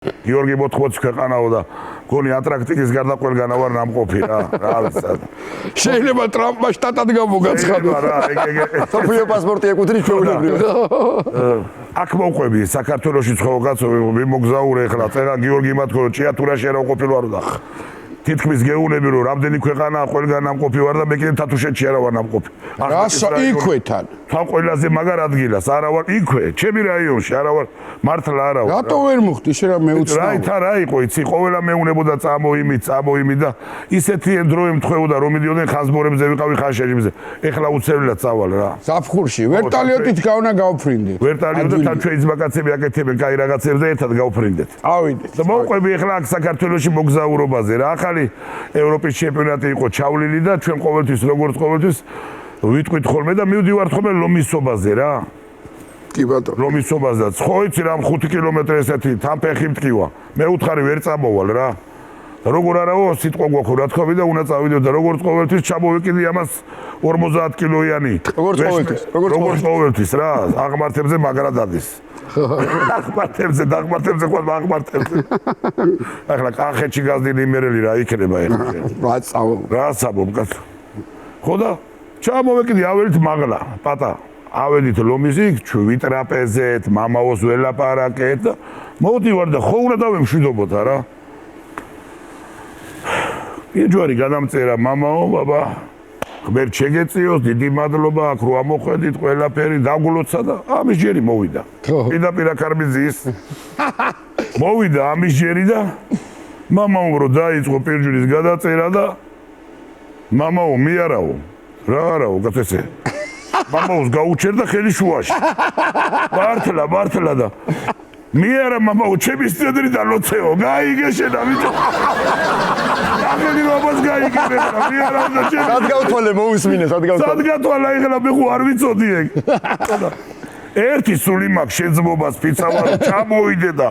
გიორგი მოთხოვს ქვეყანაო და გონი ანტარქტიკის გარდა ყველგანა ვარ ნამყოფი რა ვიცი შეიძლება ტრამპმა შტატად გამოგაცხადო რა ეგ სოფიო პასპორტი ეკუთვნის ჩვეულებრივად აქ მოყვები საქართველოში ცხოვრ კაცო მიმოგზაურე ხლა წერა გიორგი მათქო ჭიათურაში არა ყოფილი ვარ და თითქმის გეუნები რომ რამდენი ქვეყანა ყველგან ნამყოფი ვარ და მე კიდე თათუშეთში არა ვარ ნამყოფი რასა იქვეთან თან ყველაზე მაგარ ადგილას არა ვარ იქვე ჩემი რაიონში არა ვარ მართლა არა ვარ რატო ვერ მოხდი შენ რა მეუცნაური რა იყო იცი ყოველა მეუნებოდა წამოიმი და ისეთი დროი მთხოვდა რომ მიდიოდნენ ხაზბორებზე ვიყავი ხანშეჯებზე ეხლა უცევლად წავალ რა ზაფხულში ვერტალიოტით გავნა გავფრინდე ვერტალიოტით თან ჩვენი ძმაკაცები აკეთებენ კაი რაღაცებზე ერთად გავფრინდეთ ავიდეთ და მოყვები ეხლა აქ საქართველოში მოგზაურობაზე რა ახალი ევროპის ჩემპიონატი იყო ჩავლილი და ჩვენ ყოველთვის როგორც ყოველთვის ვიტყვით ხოლმე და მივდივართ ხოლმე ლომისობაზე რა კი ბატონო ლომისობაზე და ხო იცი რა 5 კილომეტრი ესეთი თან ფეხი მткиვა მე უთხარი ვერ წამოვალ რა როგორ არაო სიტყვა გვაქვს რა თქვი და უნდა წავიდეთ და როგორც ყოველთვის ჩამოვიკიდი ამას 50 კილოიანი როგორც ყოველთვის რა აღმართებზე მაგრა დადის აღმართებზე ახლა კახეთში გაზდილი იმერელი რა იქნება ეხლა რა წავო კაცო ხო და ჩამოვიკიდი აველით მაღლა პატა ავედით ლომიზიკ ჩვით ტრაპეზეთ მამაოს ველაპარაკეთ და მოვდივარ და ხო უნდა დავემშვიდობოთა რა იჯვარი გადამწერა მამაო ბაბა ღმერთ შეგეწიოს დიდი მადლობა აქ რო ამოხვედით ყველაფერი დაგულოცა და ამის ჯერი მოვიდა პირდაპირ ქარმიზის მოვიდა ამის ჯერი და მამაო რო დაიწყო პირჯვრის გადაწერა და მამაო მე არაო რა არაო კაცო მამაოს გაუჩერდა ხელი შუაში მართლა და მე არა მამაო ჩემი სტედრი და ლოცეო გაიგე შენ ამიტომ ახალი რობას გაიგე რა მე არა და ჩემი სად გავთვალე მოусმინე სად გავთვალე ეხლა მე ხო არ ვიცოდი ეგ ერთი სული მაქვს შეძმობას ფიცავარო ჩამოვიდე და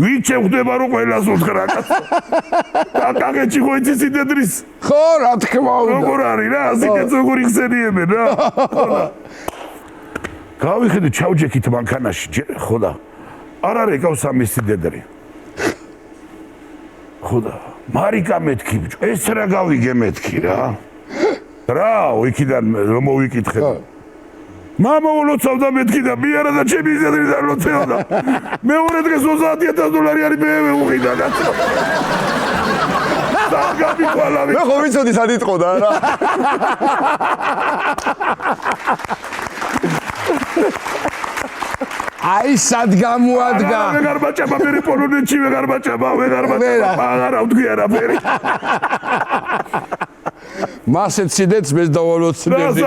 ვინ შეხვდება რომ ყველას უთხრა კაცო კახეთში ხო იცი სიდედრის ხო რა თქმა უნდა როგორ არის რა სიდედს როგორ იხსენიებენ რა გავიხედე ჩავჯექით მანქანაში ხო და არ არის ეკავს ამის სიდედრი ხო და მარიკა მეთქი ბიჭო ეს რა გავიგე მეთქი რა იქიდან რომ მოვიკითხე მამა ულოცავდა მეთქი და მე არა და ჩემი სიდედრი და ლოცეოდა მეორე დღეს $30,000 არის მე უყიდა კაცო მე ხო ვიცოდი სად იტყოდა რა აი სად გამოადგა ვეღარ მაჭება მე პოლონეთში ვეღარ მაჭება აღარა ვთქვი არაფერი მასეთ სიდეთს მე დავალოცნებდი